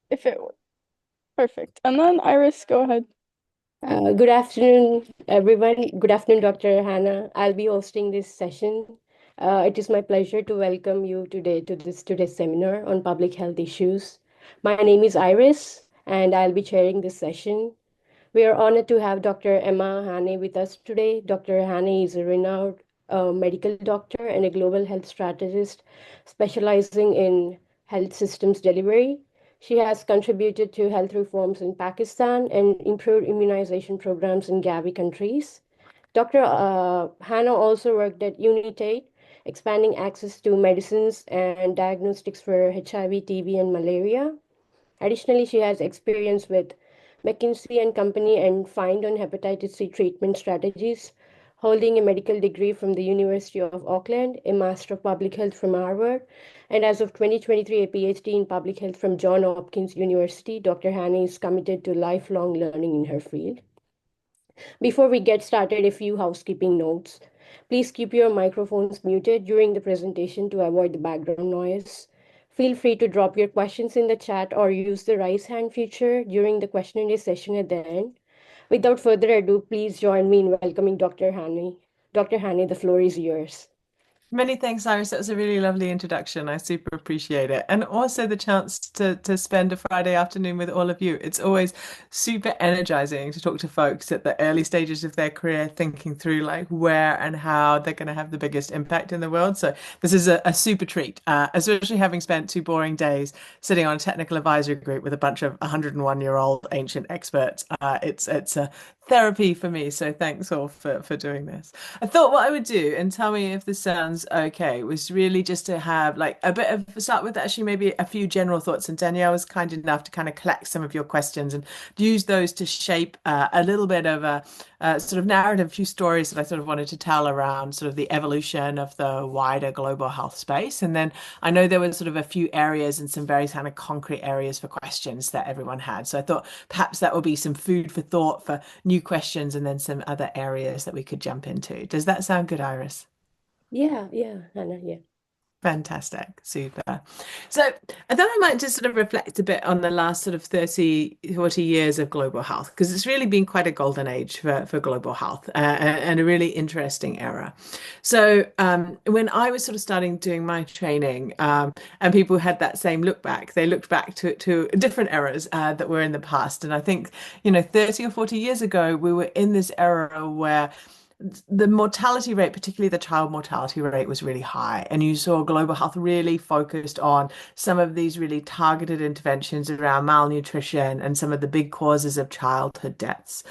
if it would. Perfect. And then Iris, go ahead. Good afternoon, everyone. Good afternoon, Dr. Hannah. I'll be hosting this session. It is my pleasure to welcome you today to today's seminar on public health issues. My name is Iris, and I'll be chairing this session. We are honored to have Dr. Emma Hannay with us today. Dr. Hannay is a renowned medical doctor and a global health strategist specializing in health systems delivery. She has contributed to health reforms in Pakistan and improved immunization programs in Gavi countries. Dr. Hannah also worked at UNITAID, expanding access to medicines and diagnostics for HIV, TB, and malaria. Additionally, she has experience with McKinsey and Company and FIND on hepatitis C treatment strategies, holding a medical degree from the University of Auckland, a Master of Public Health from Harvard, and as of 2023, a PhD in Public Health from John Hopkins University. Dr. Hannay is committed to lifelong learning in her field. Before we get started, a few housekeeping notes. Please keep your microphones muted during the presentation to avoid the background noise. Feel free to drop your questions in the chat or use the raise hand feature during the question and answer session at the end. Without further ado, please join me in welcoming Dr. Hannay. Dr. Hannay, the floor is yours. Many thanks, Iris. That was a really lovely introduction. I super appreciate it. And also the chance to spend a Friday afternoon with all of you. It's always super energizing to talk to folks at the early stages of their career, thinking through like where and how they're going to have the biggest impact in the world. So this is a super treat, especially having spent 2 boring days sitting on a technical advisory group with a bunch of 101-year-old ancient experts. It's a therapy for me. So thanks all for doing this. I thought what I would do, and tell me if this sounds okay, was really just to have like a bit of start with actually maybe a few general thoughts. And Danielle was kind enough to kind of collect some of your questions and use those to shape a little bit of a sort of narrative, a few stories that I sort of wanted to tell around sort of the evolution of the wider global health space. And then I know there were sort of a few areas and some very kind of concrete areas for questions that everyone had. So I thought perhaps that would be some food for thought for new questions and then some other areas that we could jump into. Does that sound good, Iris? Yeah, Hannah, yeah. Fantastic. Super. So I thought I might just sort of reflect a bit on the last sort of 30, 40 years of global health, because it's really been quite a golden age for global health and a really interesting era. So when I was sort of starting doing my training and people had that same look back, they looked back to different eras that were in the past. And I think, 30 or 40 years ago, we were in this era where the mortality rate, particularly the child mortality rate, was really high. And you saw global health really focused on some of these really targeted interventions around malnutrition and some of the big causes of childhood deaths.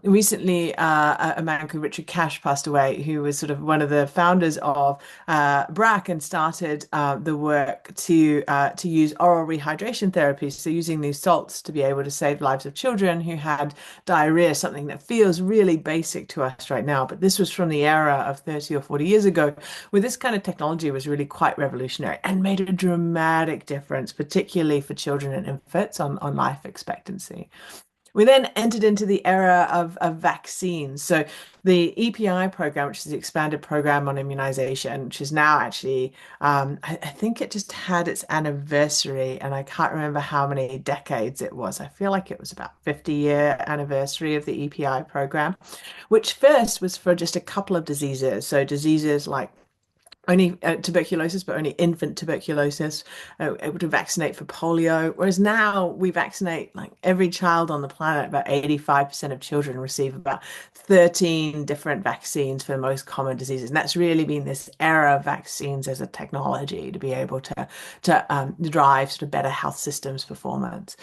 Recently, a man called Richard Cash passed away, who was sort of one of the founders of BRAC and started the work to use oral rehydration therapies, so using these salts to be able to save lives of children who had diarrhea, something that feels really basic to us right now. But this was from the era of 30 or 40 years ago, where this kind of technology was really quite revolutionary and made a dramatic difference, particularly for children and infants on life expectancy. We then entered into the era of vaccines. So the EPI program, which is the expanded program on immunization, which is now actually, I think it just had its anniversary, and I can't remember how many decades it was. I feel like it was about 50-year anniversary of the EPI program, which first was for just a couple of diseases. So diseases like only tuberculosis, but only infant tuberculosis, able to vaccinate for polio. Whereas now we vaccinate like every child on the planet. About 85% of children receive about 13 different vaccines for the most common diseases. And that's really been this era of vaccines as a technology to be able to drive sort of better health systems performance.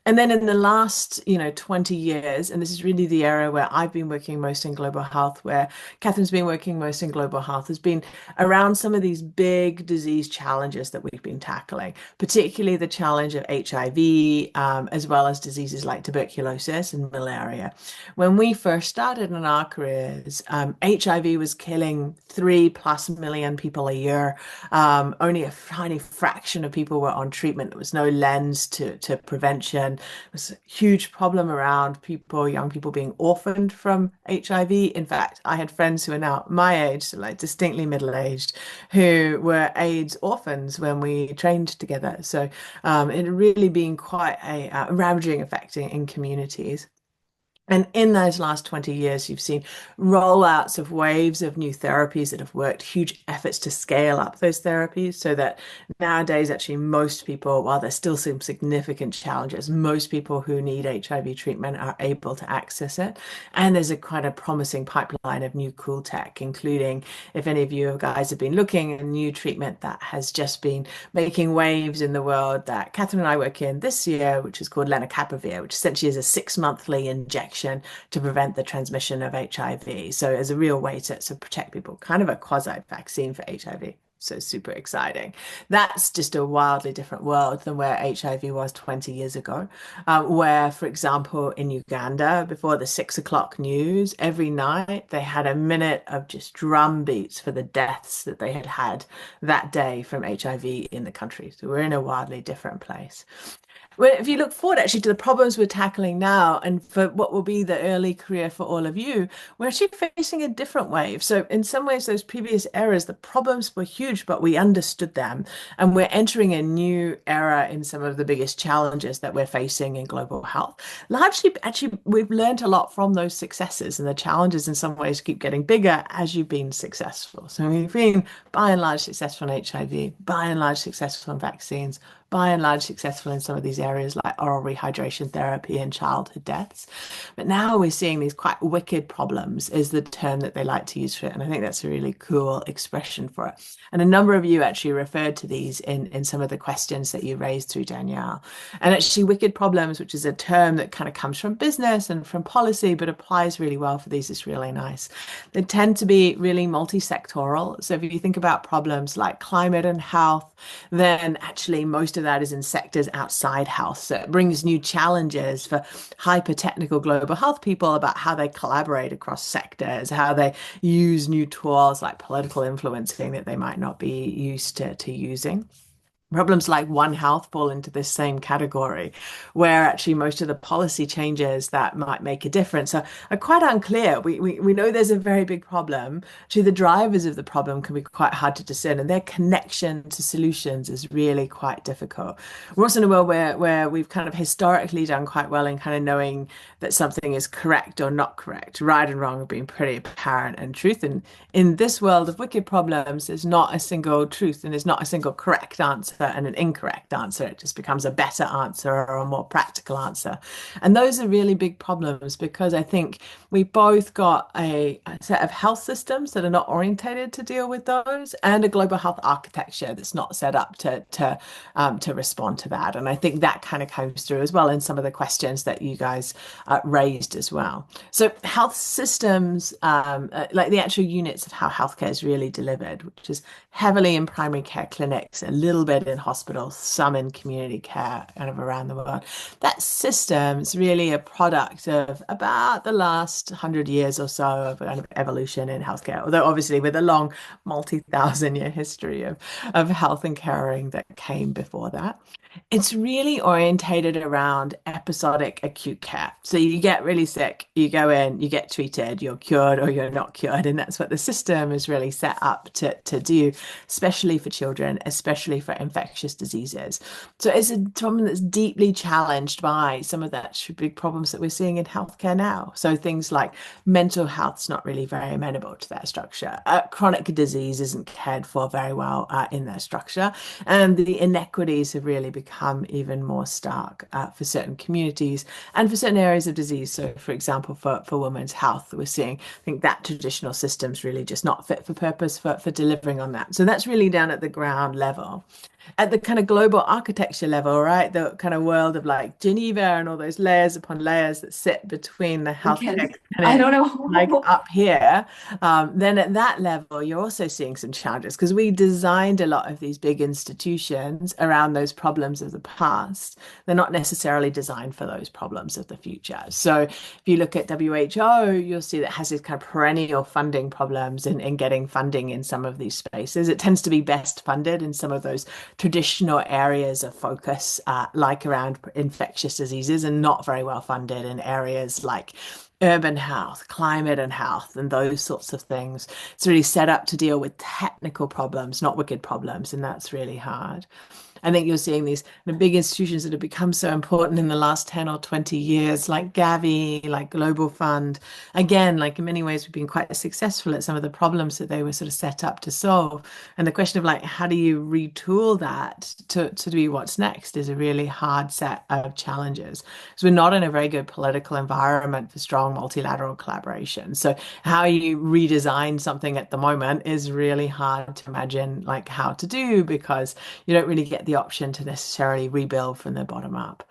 And then in the last, 20 years, and this is really the era where I've been working most in global health, where Catherine's been working most in global health, has been around some of these big disease challenges that we've been tackling, particularly the challenge of HIV, as well as diseases like tuberculosis and malaria. When we first started in our careers, HIV was killing 3+ million people a year. Only a tiny fraction of people were on treatment. There was no lens to prevention. then there's a huge problem around young people being orphaned from HIV. In fact, I had friends who are now my age, so like distinctly middle-aged, who were AIDS orphans when we trained together. So it really been quite a ravaging effect in communities. And in those last 20 years, you've seen rollouts of waves of new therapies that have worked, huge efforts to scale up those therapies so that nowadays, actually, most people, while there's still some significant challenges, most people who need HIV treatment are able to access it. And there's a quite a promising pipeline of new cool tech, including, if any of you guys have been looking, a new treatment that has just been making waves in the world that Catherine and I work in this year, which is called lenacapavir, which essentially is a 6-monthly injection to prevent the transmission of HIV. So as a real way to protect people, kind of a quasi vaccine for HIV. So super exciting. That's just a wildly different world than where HIV was 20 years ago, where, for example, in Uganda, before the 6 o'clock news, every night they had a minute of just drum beats for the deaths that they had had that day from HIV in the country. So we're in a wildly different place. Well, if you look forward actually to the problems we're tackling now and for what will be the early career for all of you, we're actually facing a different wave. So in some ways, those previous eras, the problems were huge, but we understood them. And we're entering a new era in some of the biggest challenges that we're facing in global health. Largely, actually, we've learned a lot from those successes, and the challenges in some ways keep getting bigger as you've been successful. So we've been by and large successful in HIV, by and large successful in vaccines, by and large successful in some of these areas like oral rehydration therapy and childhood deaths. But now we're seeing these quite wicked problems is the term that they like to use for it. And I think that's a really cool expression for it. And a number of you actually referred to these in some of the questions that you raised through Danielle. And actually wicked problems, which is a term that kind of comes from business and from policy, but applies really well for these, is really nice. They tend to be really multi-sectoral. So if you think about problems like climate and health, then actually most of that is in sectors outside health. So it brings new challenges for hyper-technical global health people about how they collaborate across sectors, how they use new tools like political influencing that they might not be used to using. Problems like One Health fall into this same category, where actually most of the policy changes that might make a difference are quite unclear. We know there's a very big problem. Actually, the drivers of the problem can be quite hard to discern, and their connection to solutions is really quite difficult. We're also in a world where we've kind of historically done quite well in kind of knowing that something is correct or not correct. Right and wrong have been pretty apparent and truth. And in this world of wicked problems, there's not a single truth and there's not a single correct answer and an incorrect answer. It just becomes a better answer or a more practical answer. And those are really big problems because I think we both got a set of health systems that are not orientated to deal with those and a global health architecture that's not set up to respond to that. And I think that kind of comes through as well in some of the questions that you guys raised as well. So health systems, like the actual units of how healthcare is really delivered, which is heavily in primary care clinics, a little bit in hospitals, some in community care kind of around the world. That system is really a product of about the last 100 years or so of kind of evolution in healthcare, although obviously with a long multi-thousand-year history of health and caring that came before that. It's really orientated around episodic acute care. So you get really sick, you go in, you get treated, you're cured or you're not cured. And that's what the system is really set up to do, especially for children, especially for infectious diseases. So it's a problem that's deeply challenged by some of that big problems that we're seeing in healthcare now. So things like mental health's not really very amenable to that structure. Chronic disease isn't cared for very well in that structure. And the inequities have really become even more stark for certain communities and for certain areas of disease. So, for example, for women's health, we're seeing, I think that traditional system's really just not fit for purpose for delivering on that. So that's really down at the ground level. At the kind of global architecture level, right? The kind of world of like Geneva and all those layers upon layers that sit between the healthcare I don't know. like up here, then at that level, you're also seeing some challenges because we designed a lot of these big institutions around those problems of the past. They're not necessarily designed for those problems of the future. So if you look at WHO, you'll see that it has these kind of perennial funding problems in getting funding in some of these spaces. It tends to be best funded in some of those traditional areas of focus, like around infectious diseases, and not very well funded in areas like urban health, climate and health, and those sorts of things. It's really set up to deal with technical problems, not wicked problems, and that's really hard. I think you're seeing these big institutions that have become so important in the last 10 or 20 years, like Gavi, like Global Fund. Again, like in many ways, we've been quite successful at some of the problems that they were sort of set up to solve. And the question of like, how do you retool that to be what's next is a really hard set of challenges. So we're not in a very good political environment for strong multilateral collaboration. So how you redesign something at the moment is really hard to imagine like how to do, because you don't really get the option to necessarily rebuild from the bottom up.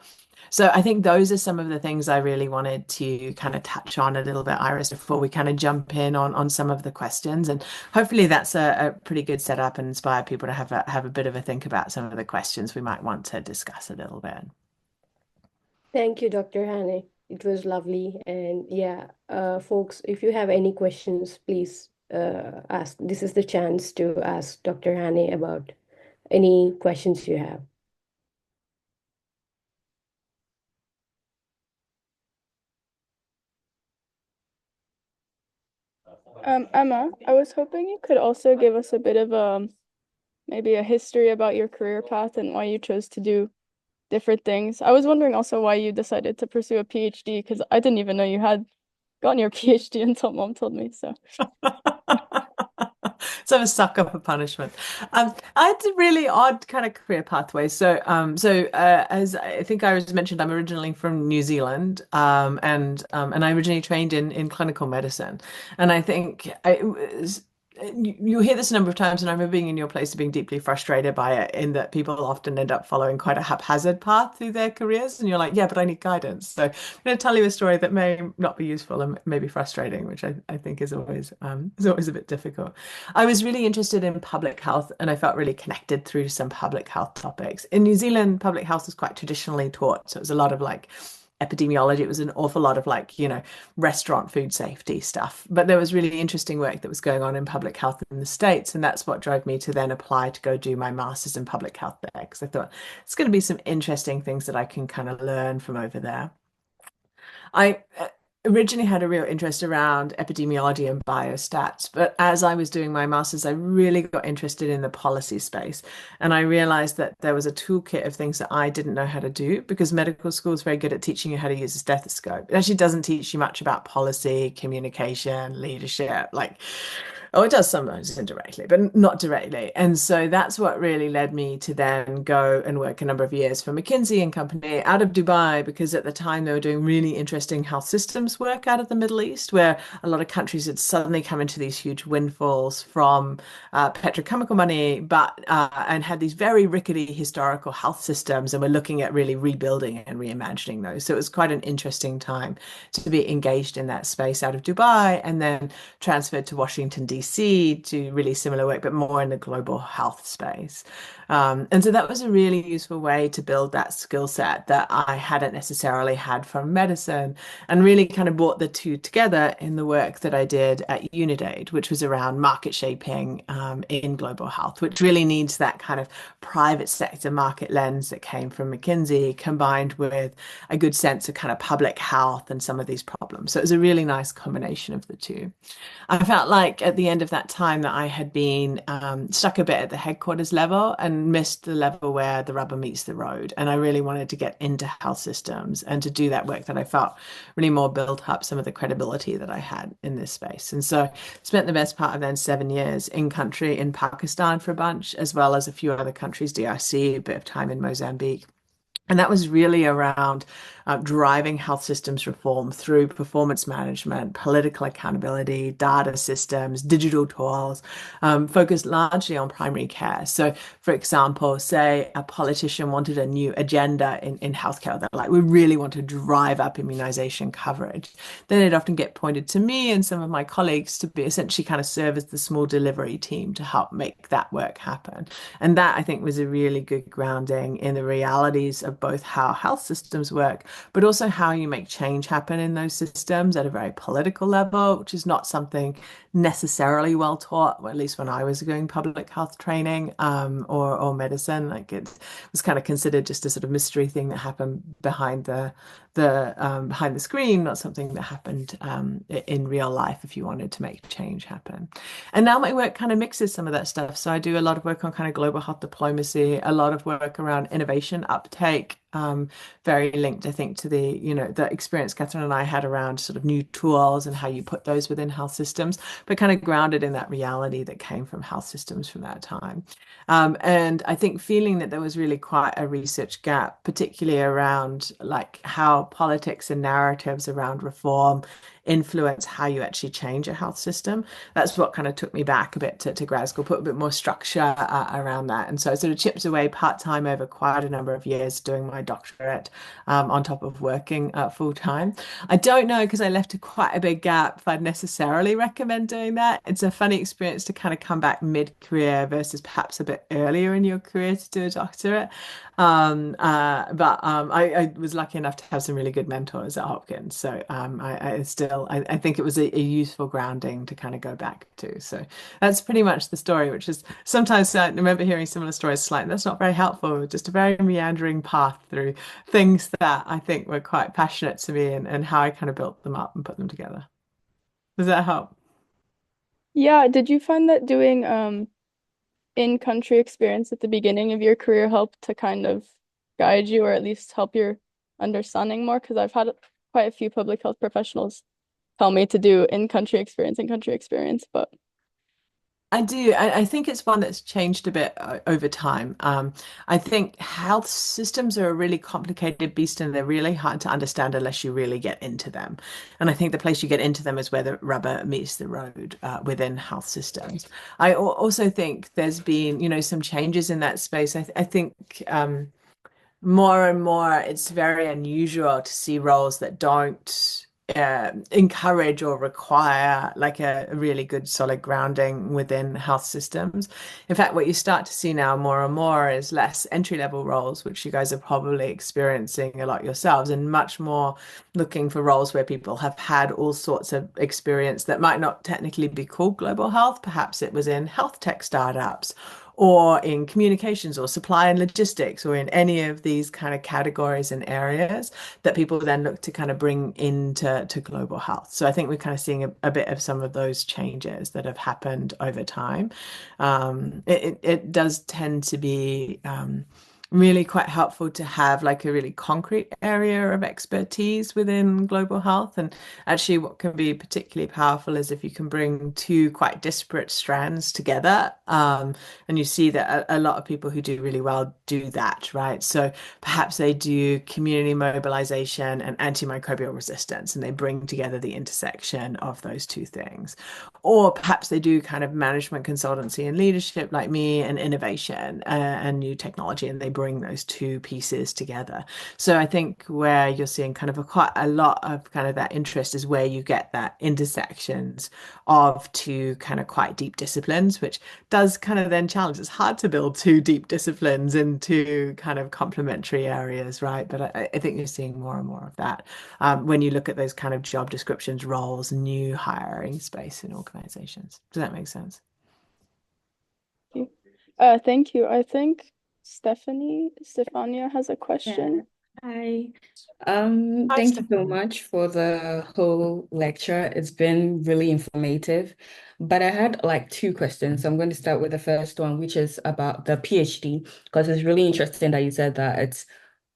So I think those are some of the things I really wanted to kind of touch on a little bit, Iris, before we kind of jump in on some of the questions. And hopefully that's a pretty good setup and inspire people to have a bit of a think about some of the questions we might want to discuss a little bit. Thank you, Dr. Hannay. It was lovely. And yeah, folks, if you have any questions, please ask. This is the chance to ask Dr. Hannay about any questions you have. Emma, I was hoping you could also give us a bit of maybe a history about your career path and why you chose to do different things. I was wondering also why you decided to pursue a PhD, because I didn't even know you had gotten your PhD until Mom told me. So So I'm a sucker for punishment. I had a really odd kind of career pathway. As I think I was mentioned, I'm originally from New Zealand, and I originally trained in clinical medicine. And I think you hear this a number of times, and I remember being in your place being deeply frustrated by it, in that people often end up following quite a haphazard path through their careers, and you're like, yeah, but I need guidance. So I'm going to tell you a story that may not be useful and may be frustrating, which I think is always a bit difficult. I was really interested in public health, and I felt really connected through some public health topics. In New Zealand, public health was quite traditionally taught, so it was a lot of like epidemiology. It was an awful lot of like, restaurant food safety stuff. But there was really interesting work that was going on in public health in the States. And that's what drove me to then apply to go do my master's in public health there, because I thought it's going to be some interesting things that I can kind of learn from over there. I originally had a real interest around epidemiology and biostats, but as I was doing my master's, I really got interested in the policy space. And I realized that there was a toolkit of things that I didn't know how to do, because medical school is very good at teaching you how to use a stethoscope. It actually doesn't teach you much about policy, communication, leadership, oh, it does sometimes indirectly, but not directly. And so that's what really led me to then go and work a number of years for McKinsey and Company out of Dubai, because at the time they were doing really interesting health systems work out of the Middle East, where a lot of countries had suddenly come into these huge windfalls from petrochemical money, and had these very rickety historical health systems, and were looking at really rebuilding and reimagining those. So it was quite an interesting time to be engaged in that space out of Dubai, and then transferred to Washington, D.C. to really similar work, but more in the global health space. And so that was a really useful way to build that skill set that I hadn't necessarily had from medicine, and really kind of brought the two together in the work that I did at UNITAID, which was around market shaping in global health, which really needs that kind of private sector market lens that came from McKinsey, combined with a good sense of kind of public health and some of these problems. So it was a really nice combination of the two. I felt like at the end of that time that I had been stuck a bit at the headquarters level and missed the level where the rubber meets the road. And I really wanted to get into health systems and to do that work that I felt really more built up some of the credibility that I had in this space. And so spent the best part of then 7 years in country in Pakistan for a bunch, as well as a few other countries, DRC, a bit of time in Mozambique. And that was really around driving health systems reform through performance management, political accountability, data systems, digital tools, focused largely on primary care. So, for example, say a politician wanted a new agenda in healthcare, that like, we really want to drive up immunization coverage. Then they'd often get pointed to me and some of my colleagues to be essentially kind of serve as the small delivery team to help make that work happen. And that, I think, was a really good grounding in the realities of both how health systems work, but also how you make change happen in those systems at a very political level, which is not something necessarily well taught, or at least when I was doing public health training, or medicine. Like it was kind of considered just a sort of mystery thing that happened behind the screen, not something that happened in real life if you wanted to make change happen. And now my work kind of mixes some of that stuff. So I do a lot of work on kind of global health diplomacy, a lot of work around innovation uptake, very linked, I think, to the experience Catherine and I had around sort of new tools and how you put those within health systems, but kind of grounded in that reality that came from health systems from that time. And I think feeling that there was really quite a research gap, particularly around like how politics and narratives around reform influence how you actually change a health system. That's what kind of took me back a bit to grad school, put a bit more structure around that. And so I sort of chipped away part-time over quite a number of years doing my doctorate, on top of working full-time. I don't know, because I left quite a big gap, if I'd necessarily recommend doing that. It's a funny experience to kind of come back mid-career versus perhaps a bit earlier in your career to do a doctorate. But I was lucky enough to have some really good mentors at Hopkins. So I think it was a useful grounding to kind of go back to. So that's pretty much the story, which is sometimes I remember hearing similar stories like that's not very helpful, just a very meandering path through things that I think were quite passionate to me, and how I kind of built them up and put them together. Does that help? Yeah, did you find that doing in-country experience at the beginning of your career helped to kind of guide you or at least help your understanding more? Because I've had quite a few public health professionals tell me to do in-country experience, but I do. I think it's one that's changed a bit over time. I think health systems are a really complicated beast, and they're really hard to understand unless you really get into them. And I think the place you get into them is where the rubber meets the road within health systems. I also think there's been, some changes in that space. I think more and more, it's very unusual to see roles that don't encourage or require like a really good solid grounding within health systems. In fact, what you start to see now more and more is less entry-level roles, which you guys are probably experiencing a lot yourselves, and much more looking for roles where people have had all sorts of experience that might not technically be called global health. Perhaps it was in health tech startups, or in communications or supply and logistics, or in any of these kind of categories and areas that people then look to kind of bring into global health. So I think we're kind of seeing a bit of some of those changes that have happened over time. It does tend to be really quite helpful to have like a really concrete area of expertise within global health. And actually, what can be particularly powerful is if you can bring two quite disparate strands together. And you see that a lot of people who do really well do that, right? So perhaps they do community mobilization and antimicrobial resistance, and they bring together the intersection of those two things. Or perhaps they do kind of management consultancy and leadership like me, and innovation and new technology, and they bring those two pieces together. So I think where you're seeing kind of quite a lot of kind of that interest is where you get that intersections of two kind of quite deep disciplines, which does kind of then challenge. It's hard to build two deep disciplines into kind of complementary areas, right? But I think you're seeing more and more of that when you look at those kind of job descriptions, roles, new hiring space in organizations. Does that make sense? thank you. I think Stefania has a question. Hi. Hi, Thank you so Stephanie. much for the whole lecture. It's been really informative. But I had like two questions. So I'm going to start with the first one, which is about the PhD, because it's really interesting that you said that it's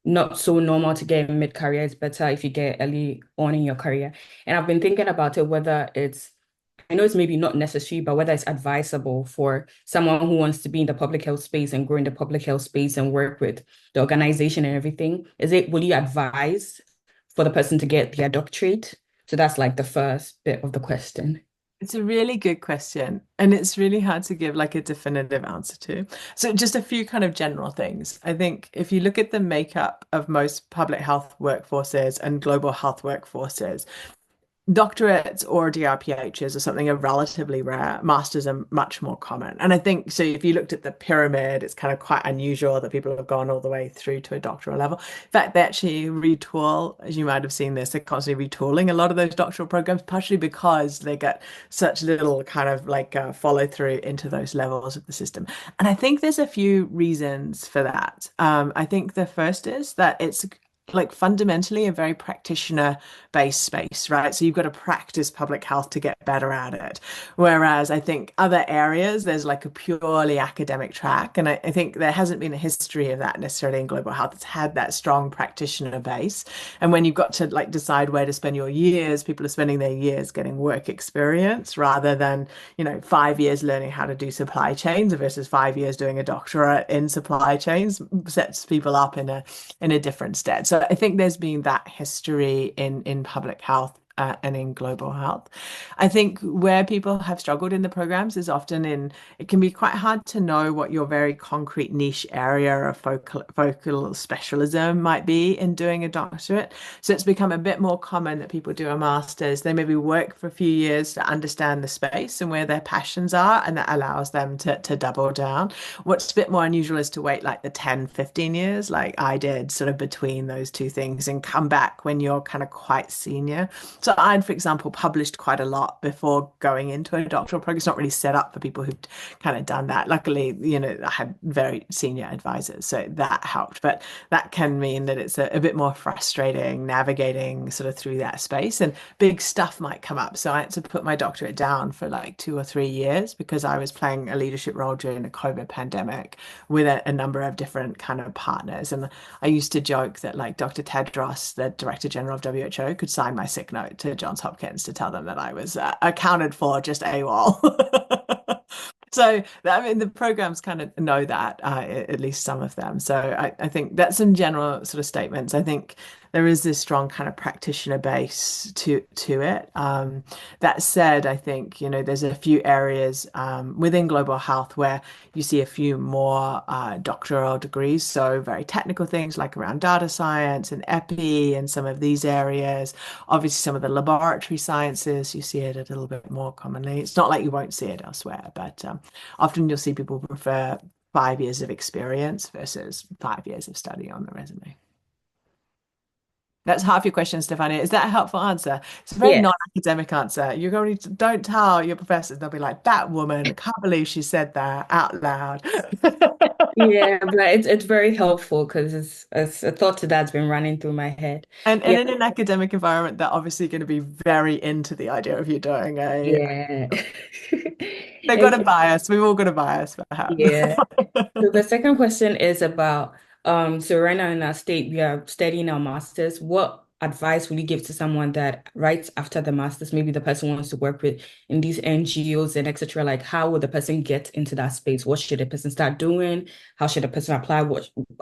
not so normal to get in mid-career. It's better if you get early on in your career. And I've been thinking about it, whether I know it's maybe not necessary, but whether it's advisable for someone who wants to be in the public health space and grow in the public health space and work with the organization and everything. Will you advise for the person to get their doctorate? So that's like the first bit of the question. It's a really good question, and it's really hard to give like a definitive answer to. So just a few kind of general things. I think if you look at the makeup of most public health workforces and global health workforces, doctorates or DRPHs or something are relatively rare. Masters are much more common. And I think, so if you looked at the pyramid, it's kind of quite unusual that people have gone all the way through to a doctoral level. In fact, they actually retool, as you might have seen this, they're constantly retooling a lot of those doctoral programs, partially because they get such little kind of like follow through into those levels of the system. And I think there's a few reasons for that. I think the first is that it's like fundamentally a very practitioner based space, right? So you've got to practice public health to get better at it. Whereas I think other areas, there's like a purely academic track. And I think there hasn't been a history of that necessarily in global health. It's had that strong practitioner base. And when you've got to like decide where to spend your years, people are spending their years getting work experience rather than, 5 years learning how to do supply chains versus 5 years doing a doctorate in supply chains sets people up in a different stead. So I think there's been that history in public health and in global health. I think where people have struggled in the programs is often it can be quite hard to know what your very concrete niche area of focal specialism might be in doing a doctorate. So it's become a bit more common that people do a master's. They maybe work for a few years to understand the space and where their passions are, and that allows them to double down. What's a bit more unusual is to wait like the 10, 15 years, like I did sort of between those two things, and come back when you're kind of quite senior. So I'd, for example, published quite a lot before going into a doctoral program. It's not really set up for people who've kind of done that. Luckily, I had very senior advisors, so that helped. But that can mean that it's a bit more frustrating navigating sort of through that space, and big stuff might come up. So I had to put my doctorate down for like 2 or 3 years because I was playing a leadership role during the COVID pandemic with a number of different kind of partners. And I used to joke that like Dr. Tedros, the Director General of WHO, could sign my sick note to Johns Hopkins to tell them that I was accounted for, just AWOL. So, I mean, the programs kind of know that, at least some of them. So I think that's some general sort of statements. I think there is this strong kind of practitioner base to it. That said, I think, there's a few areas within global health where you see a few more doctoral degrees. So very technical things like around data science and epi and some of these areas. Obviously, some of the laboratory sciences, you see it a little bit more commonly. It's not like you won't see it elsewhere, but often you'll see people prefer 5 years of experience versus 5 years of study on the resume. That's half your question, Stefania. Is that a helpful answer? It's a very Yeah. non-academic answer. You're going to don't tell your professors. They'll be like, that woman, I can't believe she said that out loud. Yeah, but it's very helpful because it's a thought that's been running through my head. And Yeah, in an academic environment, they're obviously going to be very into the idea of you doing yeah. they've got a Okay, bias. We've all got a bias, perhaps. yeah. So the second question is about so right now in our state we are studying our masters. What advice would you give to someone that right after the masters, maybe the person wants to work with in these NGOs and etc. Like how would the person get into that space? What should the person start doing? How should the person apply?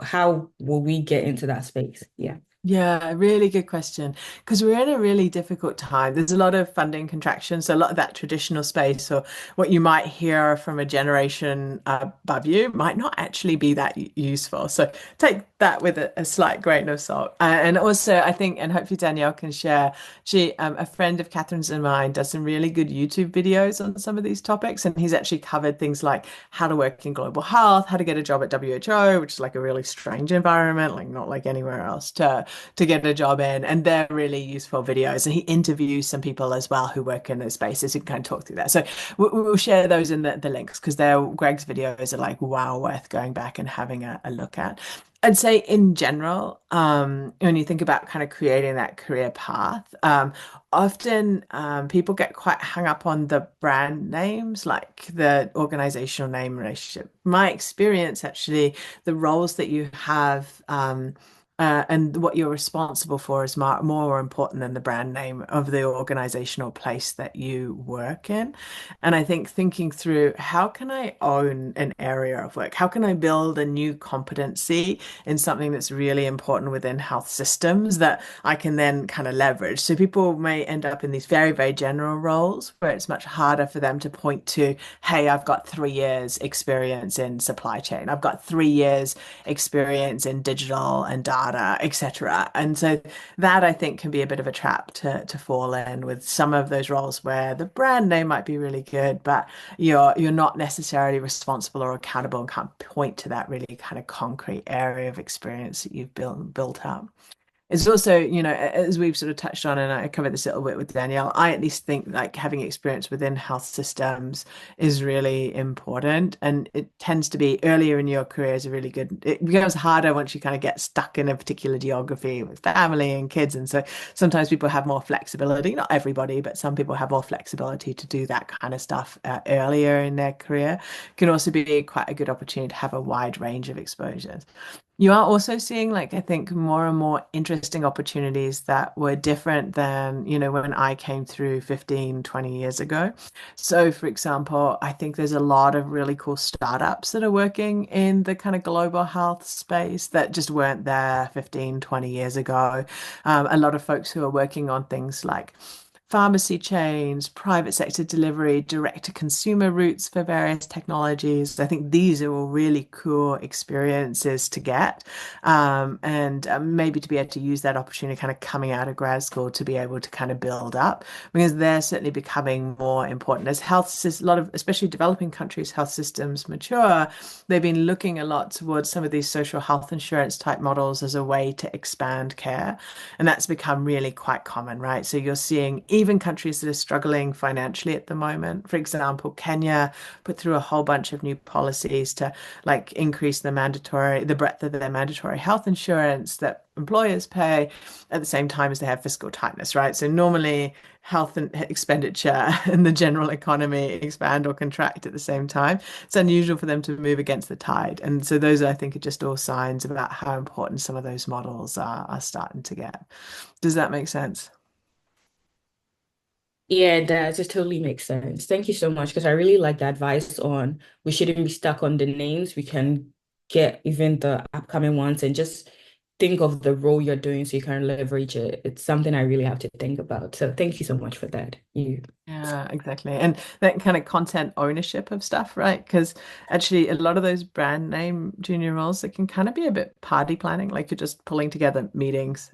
How will we get into that space? Yeah. Yeah, really good question. Because we're in a really difficult time. There's a lot of funding contraction. So a lot of that traditional space, or what you might hear from a generation above you, might not actually be that useful. So take that with a slight grain of salt. And also, I think, and hopefully Danielle can share, a friend of Catherine's and mine does some really good YouTube videos on some of these topics. And he's actually covered things like how to work in global health, how to get a job at WHO, which is like a really strange environment, like not like anywhere else to get a job in. And they're really useful videos. And he interviews some people as well who work in those spaces who can kind of talk through that. So we'll share those in the links because Greg's videos are like, wow, worth going back and having a look at. I'd say in general, when you think about kind of creating that career path, often people get quite hung up on the brand names, like the organizational name relationship. My experience, actually, the roles that you have and what you're responsible for is more important than the brand name of the organizational place that you work in. And I think thinking through how can I own an area of work? How can I build a new competency in something that's really important within health systems that I can then kind of leverage? So people may end up in these very, very general roles where it's much harder for them to point to, hey, I've got 3 years experience in supply chain. I've got 3 years experience in digital and data data, etc. And so that I think can be a bit of a trap to fall in with some of those roles where the brand name might be really good, but you're not necessarily responsible or accountable and can't point to that really kind of concrete area of experience that you've built up. It's also, as we've sort of touched on, and I covered this a little bit with Danielle, I at least think like having experience within health systems is really important. And it tends to be earlier in your career is a really good, it becomes harder once you kind of get stuck in a particular geography with family and kids. And so sometimes people have more flexibility, not everybody, but some people have more flexibility to do that kind of stuff earlier in their career. It can also be quite a good opportunity to have a wide range of exposures. You are also seeing, like, I think more and more interesting opportunities that were different than, when I came through 15, 20 years ago. So, for example, I think there's a lot of really cool startups that are working in the kind of global health space that just weren't there 15, 20 years ago. A lot of folks who are working on things like pharmacy chains, private sector delivery, direct to consumer routes for various technologies. I think these are all really cool experiences to get, and maybe to be able to use that opportunity kind of coming out of grad school to be able to kind of build up, because they're certainly becoming more important as a lot of, especially developing countries, health systems mature. They've been looking a lot towards some of these social health insurance type models as a way to expand care. And that's become really quite common, right? So you're seeing even countries that are struggling financially at the moment. For example, Kenya put through a whole bunch of new policies to like increase the breadth of their mandatory health insurance that employers pay at the same time as they have fiscal tightness, right? So normally health and expenditure and the general economy expand or contract at the same time. It's unusual for them to move against the tide. And so those, I think, are just all signs about how important some of those models are starting to get. Does that make sense? Yeah, it does. It totally makes sense. Thank you so much because I really like the advice on we shouldn't be stuck on the names. We can get even the upcoming ones and just think of the role you're doing so you can leverage it. It's something I really have to think about. So thank you so much for that. You. Yeah, exactly. And that kind of content ownership of stuff, right? Because actually, a lot of those brand name junior roles, it can kind of be a bit party planning, like you're just pulling together meetings.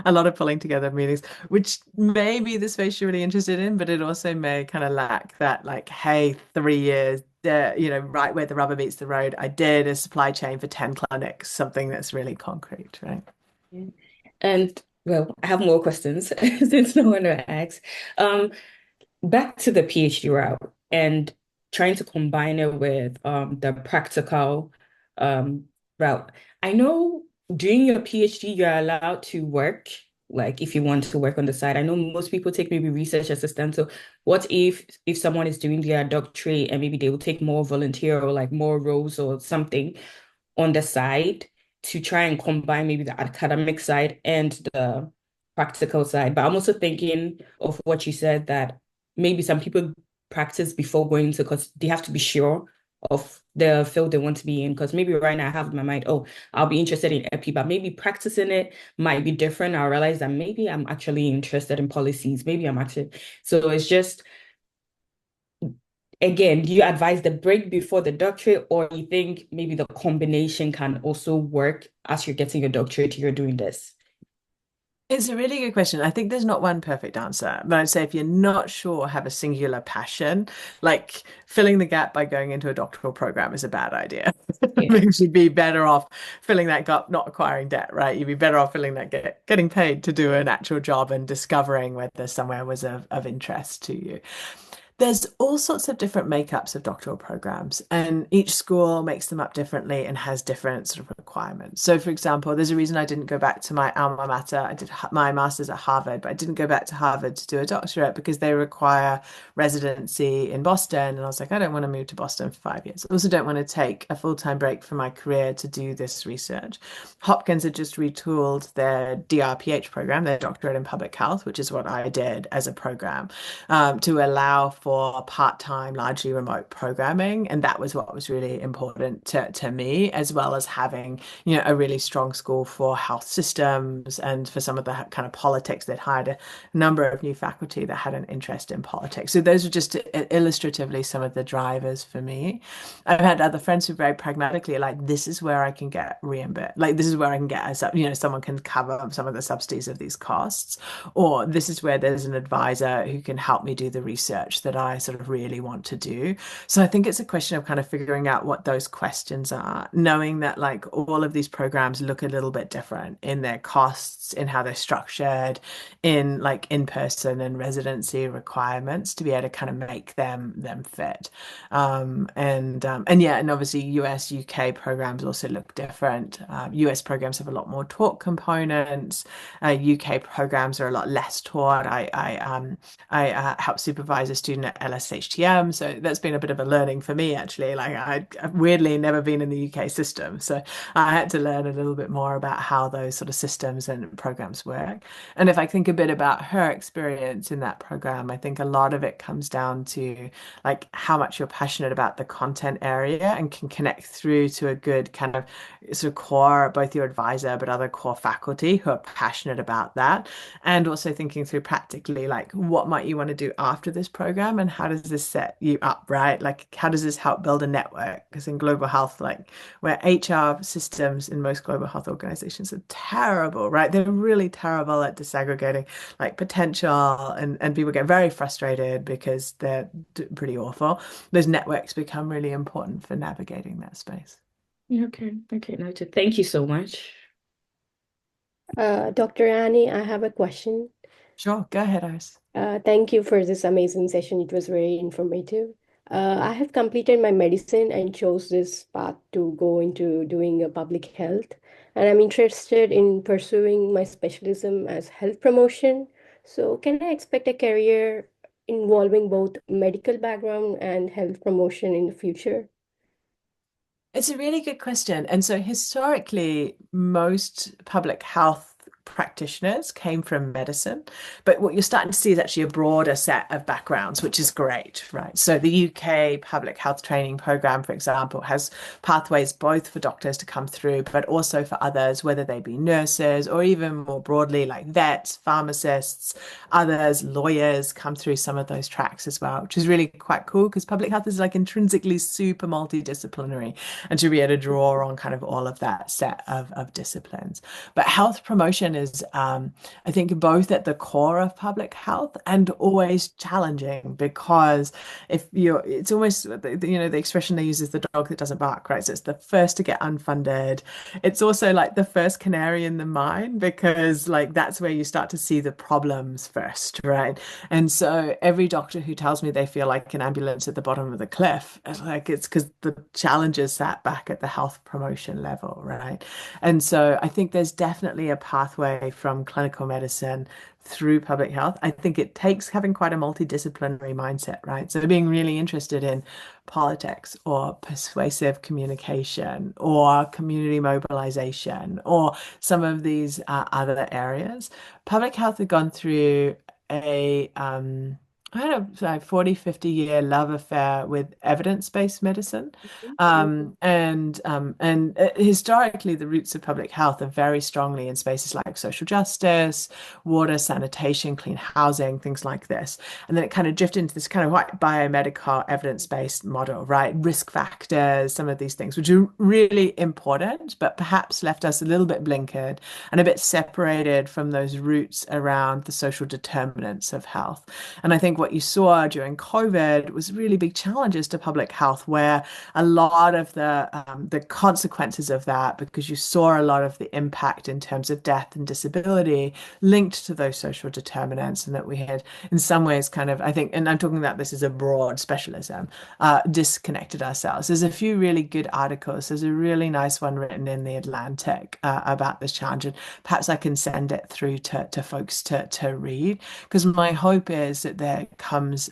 A lot of pulling together meetings, which maybe the space you're really interested in, but it also may kind of lack that, like, hey, 3 years, right where the rubber meets the road, I did a supply chain for 10 clinics, something that's really concrete, right? Yeah. And well, I have more questions since no one asked. Um, Back to the PhD route and trying to combine it with the practical um, route. I know during your PhD, you're allowed to work, like if you want to work on the side. I know most people take maybe research assistant. So what if someone is doing their doctorate and maybe they will take more volunteer or like more roles or something on the side to try and combine maybe the academic side and the practical side. But I'm also thinking of what you said that maybe some people practice before going to because they have to be sure of the field they want to be in. Because maybe right now I have in my mind, oh, I'll be interested in epi, but maybe practicing it might be different. I'll realize that maybe I'm actually interested in policies. Maybe I'm actually so it's just again, do you advise the break before the doctorate, or you think maybe the combination can also work as you're getting your doctorate, you're doing this? It's a really good question. I think there's not one perfect answer, but I'd say if you're not sure, have a singular passion, like filling the gap by going into a doctoral program is a bad idea. Yeah. Because you'd be better off filling that gap, not acquiring debt, right? You'd be better off filling that gap, getting paid to do an actual job and discovering whether somewhere was of interest to you. There's all sorts of different makeups of doctoral programs, and each school makes them up differently and has different sort of requirements. So, for example, there's a reason I didn't go back to my alma mater. I did my master's at Harvard, but I didn't go back to Harvard to do a doctorate because they require residency in Boston. And I was like, I don't want to move to Boston for 5 years. I also don't want to take a full-time break from my career to do this research. Hopkins had just retooled their DRPH program, their doctorate in public health, which is what I did as a program, to allow for for part-time, largely remote programming, and that was what was really important to me, as well as having, a really strong school for health systems and for some of the kind of politics. They'd hired a number of new faculty that had an interest in politics. So those are just illustratively some of the drivers for me. I've had other friends who very pragmatically are like, this is where I can get reimbursed. Like, this is where I can get, someone can cover some of the subsidies of these costs, or this is where there's an advisor who can help me do the research that I sort of really want to do. So I think it's a question of kind of figuring out what those questions are, knowing that like all of these programs look a little bit different in their costs, in how they're structured, in like in-person and residency requirements to be able to kind of make them fit. And obviously US, UK programs also look different. US programs have a lot more taught components. UK programs are a lot less taught. I help supervise a student at LSHTM, so that's been a bit of a learning for me actually. Like I've weirdly never been in the UK system, so I had to learn a little bit more about how those sort of systems and programs work. And if I think a bit about her experience in that program, I think a lot of it comes down to like how much you're passionate about the content area and can connect through to a good kind of sort of core, both your advisor but other core faculty who are passionate about that. And also thinking through practically like what might you want to do after this program and how does this set you up, right? Like how does this help build a network? Because in global health, like where HR systems in most global health organizations are terrible, right? They're really terrible at disaggregating like potential, and people get very frustrated because they're pretty awful. Those networks become really important for navigating that space. Okay, noted. Thank you so much. Dr. Annie, I have a question. Sure, go ahead, Iris. Thank you for this amazing session. It was very informative. I have completed my medicine and chose this path to go into doing a public health. And I'm interested in pursuing my specialism as health promotion. So can I expect a career involving both medical background and health promotion in the future? It's a really good question. And so historically, most public health practitioners came from medicine, but what you're starting to see is actually a broader set of backgrounds, which is great, right? So the UK public health training program, for example, has pathways both for doctors to come through, but also for others, whether they be nurses or even more broadly like vets, pharmacists, others, lawyers come through some of those tracks as well, which is really quite cool because public health is like intrinsically super multidisciplinary, and to be able to draw on kind of all of that set of disciplines. But health promotion is, I think, both at the core of public health and always challenging because it's almost, the expression they use is the dog that doesn't bark, right? So it's the first to get unfunded. It's also like the first canary in the mine because like that's where you start to see the problems first, right? And so every doctor who tells me they feel like an ambulance at the bottom of the cliff, like it's because the challenges sat back at the health promotion level, right? And so I think there's definitely a pathway from clinical medicine through public health. I think it takes having quite a multidisciplinary mindset, right? So being really interested in politics or persuasive communication or community mobilization or some of these other areas. Public health has gone through a I don't know, like 40, 50-year love affair with evidence-based medicine. And historically, the roots of public health are very strongly in spaces like social justice, water, sanitation, clean housing, things like this. And then it kind of drifted into this kind of like biomedical evidence-based model, right? Risk factors, some of these things, which are really important, but perhaps left us a little bit blinkered and a bit separated from those roots around the social determinants of health. And I think what you saw during COVID was really big challenges to public health, where a lot of the consequences of that, because you saw a lot of the impact in terms of death and disability linked to those social determinants, and that we had in some ways kind of, I think, and I'm talking about this as a broad specialism, disconnected ourselves. There's a few really good articles. There's a really nice one written in The Atlantic about this challenge, and perhaps I can send it through to folks to read, because my hope is that there comes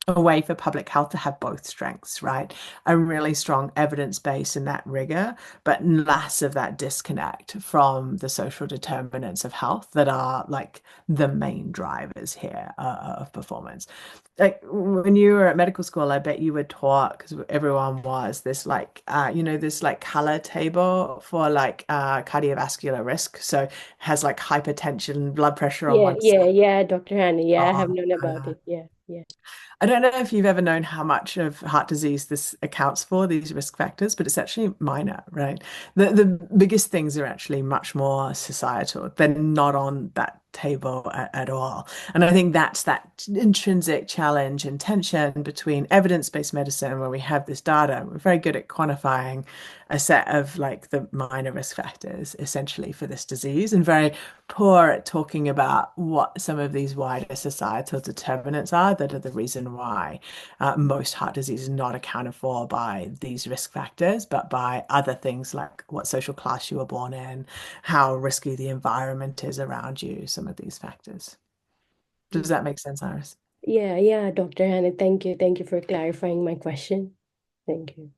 a way for public health to have both strengths, right? A really strong evidence base and that rigor, but less of that disconnect from the social determinants of health that are like the main drivers here of performance. Like when you were at medical school, I bet you were taught, because everyone was, this like this like color table for like cardiovascular risk. So it has like hypertension, blood pressure on one side. Yeah, Dr. Hannay. Yeah, I have Oh, known about it. Yeah. I don't know if you've ever known how much of heart disease this accounts for, these risk factors, but it's actually minor, right? The biggest things are actually much more societal. They're not on that table at all. And I think that's that intrinsic challenge and tension between evidence-based medicine, where we have this data, we're very good at quantifying a set of like the minor risk factors essentially for this disease, and very poor at talking about what some of these wider societal determinants are that are the reason why most heart disease is not accounted for by these risk factors, but by other things like what social class you were born in, how risky the environment is around you, some of these factors. Does that make sense, Iris? Yeah, Dr. Hannay. Thank you. Thank you for clarifying my question. Thank you.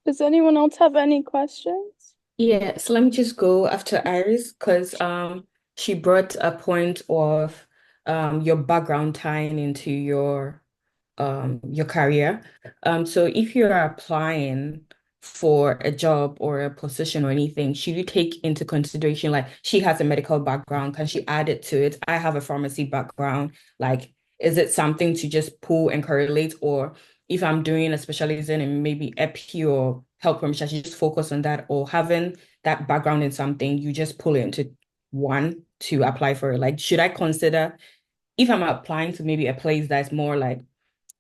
Does anyone else have any questions? Yeah, so let me just go after Iris because she brought a point of your background tying into your career. So if you're applying for a job or a position or anything, should you take into consideration like she has a medical background, can she add it to it? I have a pharmacy background. Like, is it something to just pull and correlate, or if I'm doing a specialism in maybe epi or health promotion, I should just focus on that, or having that background in something, you just pull it into one to apply for it? Like, should I consider if I'm applying to maybe a place that's more like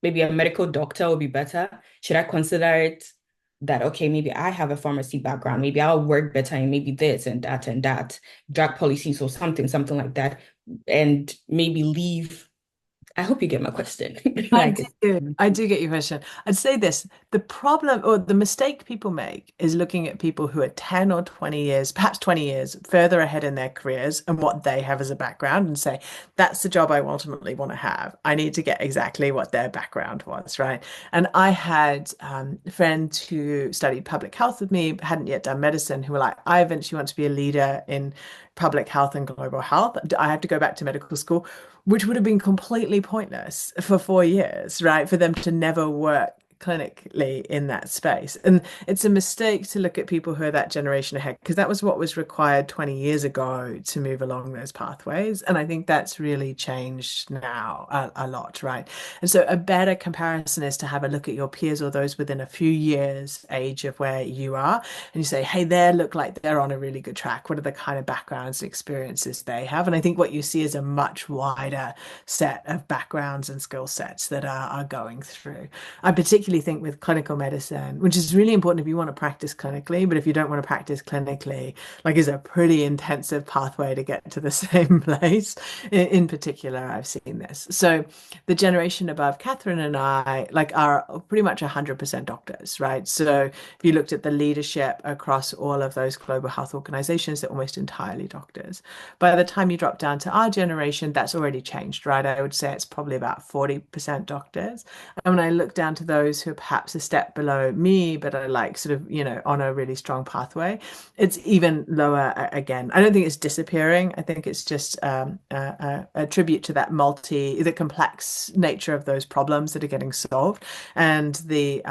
maybe a medical doctor would be better, should I consider it that, okay, maybe I have a pharmacy background, maybe I'll work better in maybe this and that, drug policies or something like that, and maybe leave. I hope you get my question. I Like, do. I do get your question. I'd say this, the problem or the mistake people make is looking at people who are 10 or 20 years, perhaps 20 years further ahead in their careers and what they have as a background and say, that's the job I ultimately want to have. I need to get exactly what their background was, right? And I had friends who studied public health with me, hadn't yet done medicine, who were like, I eventually want to be a leader in public health and global health. I have to go back to medical school, which would have been completely pointless for 4 years, right? For them to never work clinically in that space. And it's a mistake to look at people who are that generation ahead, because that was what was required 20 years ago to move along those pathways. And I think that's really changed now a lot, right? And so a better comparison is to have a look at your peers or those within a few years age of where you are. And you say, hey, they look like they're on a really good track. What are the kind of backgrounds and experiences they have? And I think what you see is a much wider set of backgrounds and skill sets that are going through. I particularly think with clinical medicine, which is really important if you want to practice clinically, but if you don't want to practice clinically, like is a pretty intensive pathway to get to the same place. In particular, I've seen this. So the generation above Catherine and I like are pretty much 100% doctors, right? So if you looked at the leadership across all of those global health organizations, they're almost entirely doctors. By the time you drop down to our generation, that's already changed, right? I would say it's probably about 40% doctors. And when I look down to those who are perhaps a step below me, but are like sort of, on a really strong pathway, it's even lower again. I don't think it's disappearing. I think it's just a tribute to the complex nature of those problems that are getting solved, and the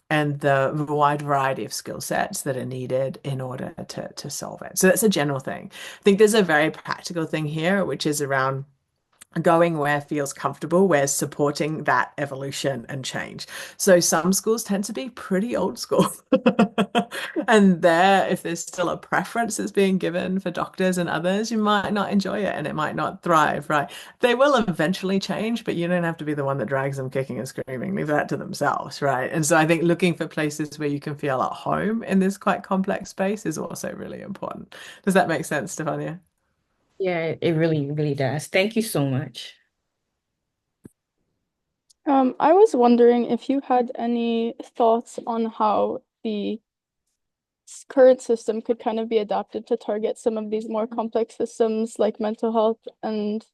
wide variety of skill sets that are needed in order to solve it. So that's a general thing. I think there's a very practical thing here, which is around going where feels comfortable, where supporting that evolution and change. So some schools tend to be pretty old school. And there, if there's still a preference that's being given for doctors and others, you might not enjoy it and it might not thrive, right? They will eventually change, but you don't have to be the one that drags them kicking and screaming. Leave that to themselves, right? And so I think looking for places where you can feel at home in this quite complex space is also really important. Does that make sense, Stefania? yeah, it really, really does. Thank you so much. I was wondering if you had any thoughts on how the current system could kind of be adapted to target some of these more complex systems like mental health and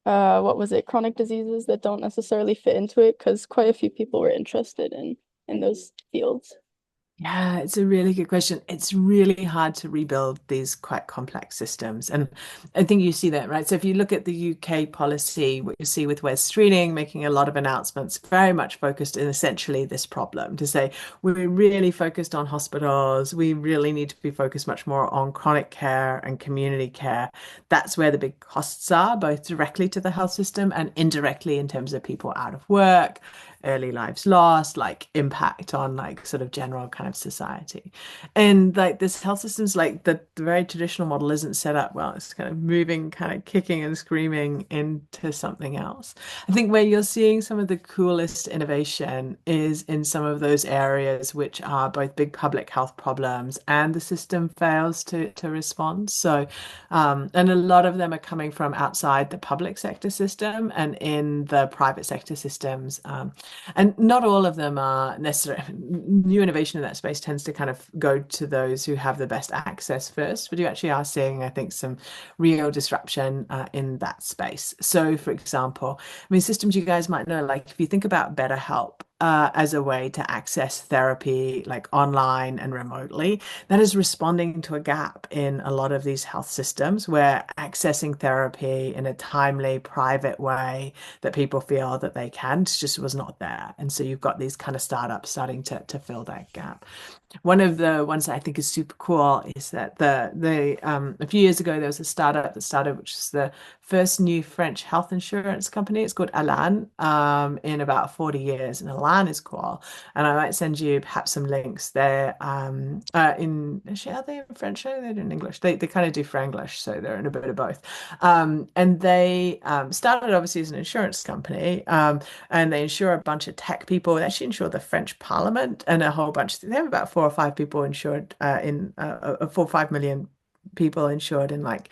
what was it, chronic diseases that don't necessarily fit into it, because quite a few people were interested in those fields. Yeah, it's a really good question. It's really hard to rebuild these quite complex systems. And I think you see that, right? So if you look at the UK policy, what you see with Wes Streeting making a lot of announcements, very much focused in essentially this problem to say, we're really focused on hospitals. We really need to be focused much more on chronic care and community care. That's where the big costs are, both directly to the health system and indirectly in terms of people out of work, early lives lost, like impact on like sort of general kind of society. And like this health system's like the very traditional model isn't set up well. It's kind of moving, kind of kicking and screaming into something else. I think where you're seeing some of the coolest innovation is in some of those areas which are both big public health problems and the system fails to respond. So, and a lot of them are coming from outside the public sector system and in the private sector systems. And not all of them are necessarily new innovation in that space tends to kind of go to those who have the best access first, but you actually are seeing, I think, some real disruption in that space. So, for example, I mean, systems you guys might know, like if you think about BetterHelp, as a way to access therapy like online and remotely. That is responding to a gap in a lot of these health systems where accessing therapy in a timely, private way that people feel that they can just was not there. And so you've got these kind of startups starting to fill that gap. One of the ones that I think is super cool is that a few years ago there was a startup that started, which is the first new French health insurance company. It's called Alan, in about 40 years, and Alan is cool. And I might send you perhaps some links. They're in actually, are they in French? Or they're in English. They kind of do Franglish, so they're in a bit of both. And they started obviously as an insurance company, and they insure a bunch of tech people. They actually insure the French Parliament and a whole bunch. They have about 4 or 5 people insured 4 or 5 million people insured in like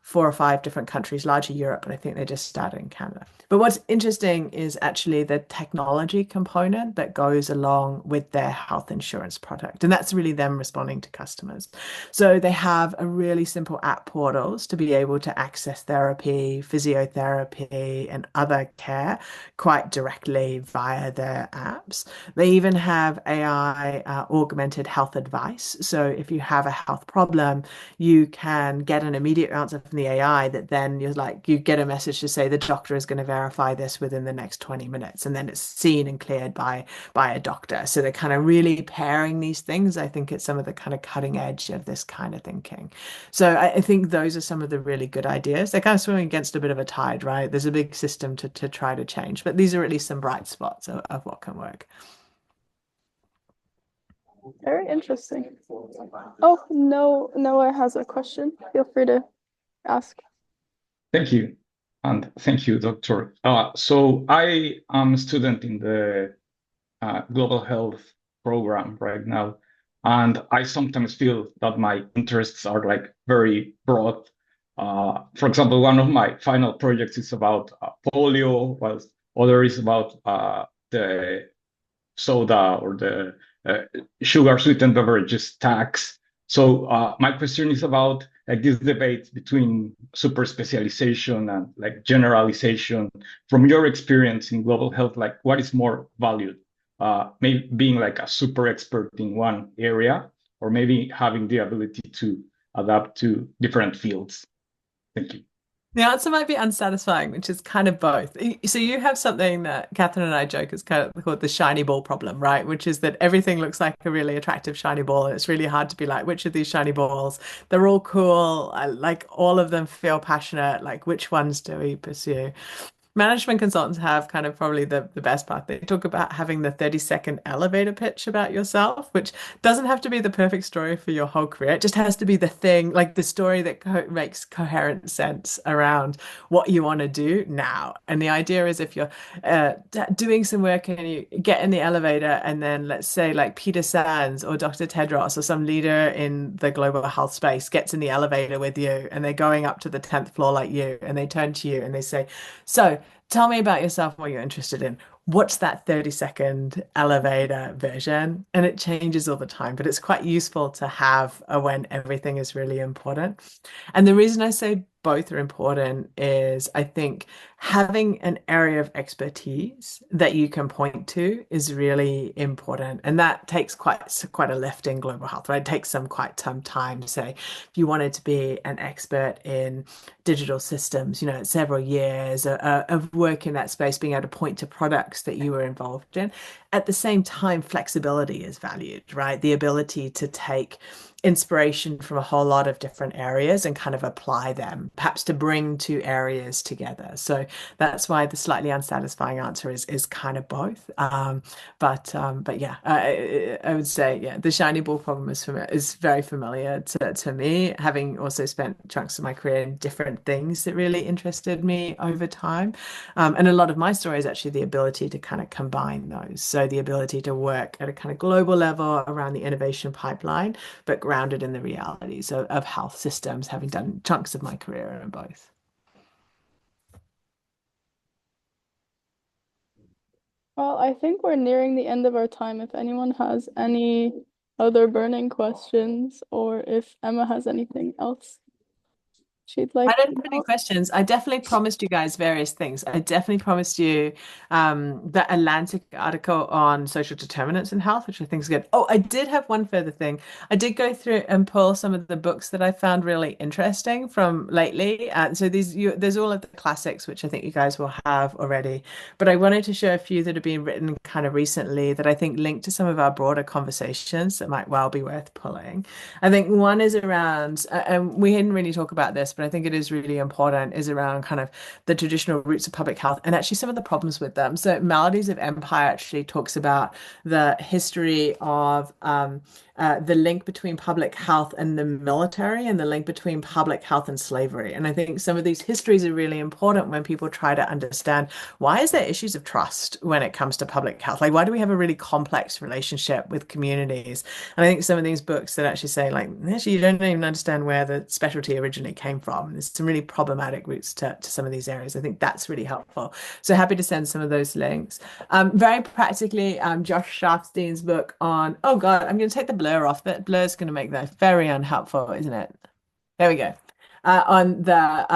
4 or 5 different countries, largely Europe, but I think they just started in Canada. But what's interesting is actually the technology component that goes along with their health insurance product. And that's really them responding to customers. So they have a really simple app portals to be able to access therapy, physiotherapy, and other care quite directly via their apps. They even have AI augmented health advice. So if you have a health problem, you can get an immediate answer from the AI that then you get a message to say the doctor is going to verify this within the next 20 minutes, and then it's seen and cleared by a doctor. So they're kind of really pairing these things. I think it's some of the kind of cutting edge of this kind of thinking. So I think those are some of the really good ideas. They're kind of swimming against a bit of a tide, right? There's a big system to try to change, but these are at least some bright spots of what can work. Very interesting. Oh, no, Noah has a question. Feel free to ask. Thank you. And thank you, Doctor. So I am a student in the global health program right now, and I sometimes feel that my interests are like very broad. For example, one of my final projects is about polio, while other is about the soda or the sugar sweetened beverages tax. So my question is about like this debate between super specialization and like generalization. From your experience in global health, like what is more valued? Maybe being like a super expert in one area, or maybe having the ability to adapt to different fields. Thank you. The answer might be unsatisfying, which is kind of both. So you have something that Catherine and I joke is kind of called the shiny ball problem, right? Which is that everything looks like a really attractive shiny ball, and it's really hard to be like, which of these shiny balls? They're all cool. Like all of them feel passionate. Like which ones do we pursue? Management consultants have kind of probably the best part. They talk about having the 30-second elevator pitch about yourself, which doesn't have to be the perfect story for your whole career. It just has to be the thing, like the story that makes coherent sense around what you want to do now. And the idea is if you're doing some work and you get in the elevator, and then let's say like Peter Sands or Dr. Tedros or some leader in the global health space gets in the elevator with you, and they're going up to the 10th floor like you, and they turn to you and they say, so tell me about yourself, what you're interested in. What's that 30-second elevator version? And it changes all the time, but it's quite useful to have when everything is really important. And the reason I say both are important is I think having an area of expertise that you can point to is really important. And that takes quite a lift in global health, right? It takes quite some time. Say, if you wanted to be an expert in digital systems, several years of work in that space, being able to point to products that you were involved in. At the same time, flexibility is valued, right? The ability to take inspiration from a whole lot of different areas and kind of apply them, perhaps to bring two areas together. So that's why the slightly unsatisfying answer is kind of both. But yeah, I would say yeah, the shiny ball problem is very familiar to me, having also spent chunks of my career in different things that really interested me over time. And a lot of my story is actually the ability to kind of combine those. So the ability to work at a kind of global level around the innovation pipeline, but grounded in the realities of health systems, having done chunks of my career in both. Well, I think we're nearing the end of our time. If anyone has any other burning questions, or if Emma has anything else she'd I like don't to have any know. questions. I definitely promised you guys various things. I definitely promised you the Atlantic article on social determinants in health, which I think is good. Oh, I did have one further thing. I did go through and pull some of the books that I found really interesting from lately. So there's all of the classics, which I think you guys will have already. But I wanted to show a few that have been written kind of recently that I think link to some of our broader conversations that might well be worth pulling. I think one is around, and we didn't really talk about this, but I think it is really important, is around kind of the traditional roots of public health and actually some of the problems with them. So Maladies of Empire actually talks about the history of the link between public health and the military and the link between public health and slavery. And I think some of these histories are really important when people try to understand why is there issues of trust when it comes to public health? Like, why do we have a really complex relationship with communities? And I think some of these books that actually say, like, actually, you don't even understand where the specialty originally came from. There's some really problematic roots to some of these areas. I think that's really helpful. So happy to send some of those links. Very practically, Josh Sharfstein's book on, oh God, I'm going to take the blur off. That blur's going to make that very unhelpful, isn't it? There we go. On the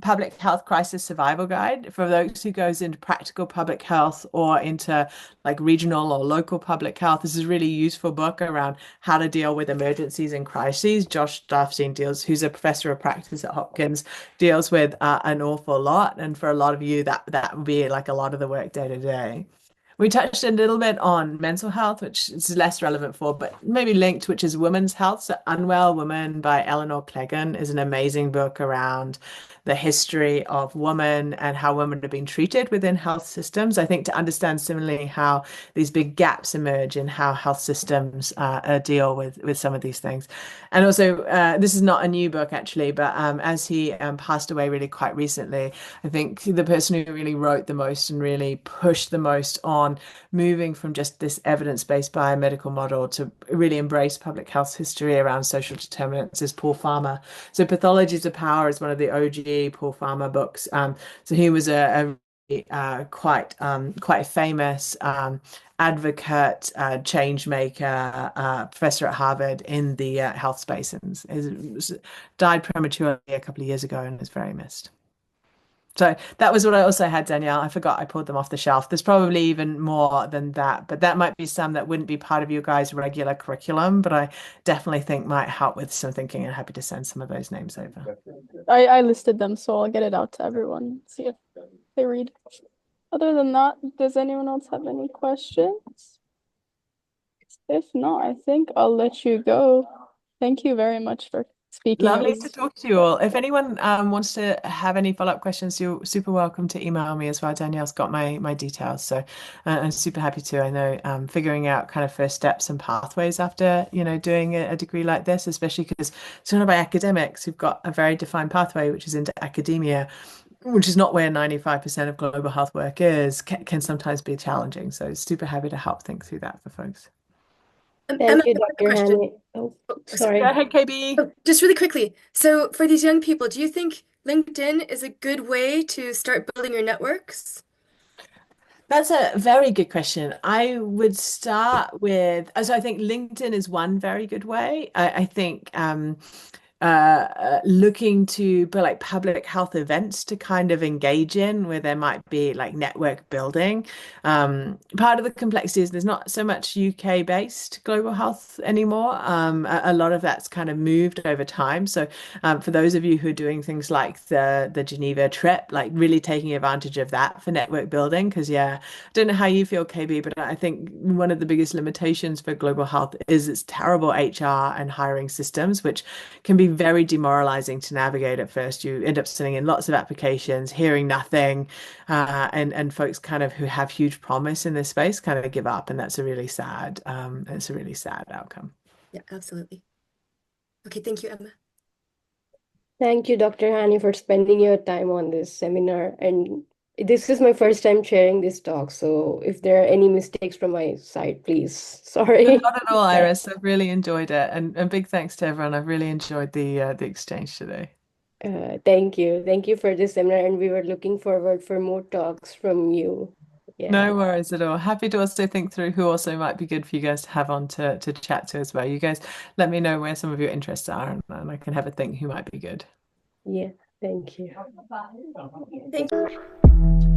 Public Health Crisis Survival Guide for those who goes into practical public health or into like regional or local public health. This is a really useful book around how to deal with emergencies and crises. Josh Sharfstein who's a professor of practice at Hopkins, deals with an awful lot. And for a lot of you, that would be like a lot of the work day to day. We touched a little bit on mental health, which is less relevant for, but maybe linked, which is women's health. So Unwell Woman by Eleanor Cleggan is an amazing book around the history of women and how women have been treated within health systems. I think to understand similarly how these big gaps emerge in how health systems deal with some of these things. And also, this is not a new book actually, but as he passed away really quite recently, I think the person who really wrote the most and really pushed the most on moving from just this evidence-based biomedical model to really embrace public health history around social determinants is Paul Farmer. So Pathologies of Power is one of the OG Paul Farmer books. So he was a quite famous advocate, change maker, professor at Harvard in the health space, and died prematurely a couple of years ago and is very missed. So that was what I also had, Danielle. I forgot I pulled them off the shelf. There's probably even more than that, but that might be some that wouldn't be part of you guys' regular curriculum, but I definitely think might help with some thinking, and happy to send some of those names over. I listed them, so I'll get it out to everyone, see if they read. Other than that, does anyone else have any questions? If not, I think I'll let you go. Thank you very much for speaking. Lovely to talk to you all. If anyone wants to have any follow-up questions, you're super welcome to email me as well. Danielle's got my details, so I'm super happy to. I know figuring out kind of first steps and pathways after doing a degree like this, especially because it's run by academics who've got a very defined pathway, which is into academia, which is not where 95% of global health work is, can sometimes be challenging. So super happy to help think through that for folks. Thank Emma, you, I have a Dr. question. Hannay. Oh, Go sorry. ahead, KB. Oh, just really quickly. So for these young people, do you think LinkedIn is a good way to start building your networks? That's a very good question. I would start with, so I think LinkedIn is one very good way. I think looking to put like public health events to kind of engage in where there might be like network building. Part of the complexity is there's not so much UK based global health anymore. A lot of that's kind of moved over time. So for those of you who are doing things like the Geneva trip, like really taking advantage of that for network building, because yeah, I don't know how you feel, KB, but I think one of the biggest limitations for global health is its terrible HR and hiring systems, which can be very demoralizing to navigate at first. You end up sending in lots of applications, hearing nothing, and folks kind of who have huge promise in this space kind of give up, and that's a really sad, outcome. Yeah, absolutely. Okay, thank you, Emma. Thank you, Dr. Hannay, for spending your time on this seminar. And this is my first time sharing this talk, so if there are any mistakes from my side, please. Sorry. Not at all, Iris. I've really enjoyed it, and big thanks to everyone. I've really enjoyed the exchange today. Thank you. Thank you for this seminar, and we were looking forward for more talks from you. Yeah. No worries at all. Happy to also think through who also might be good for you guys to have on to chat to as well. You guys let me know where some of your interests are, and I can have a think who might be good. Yeah. Thank you. Thank you.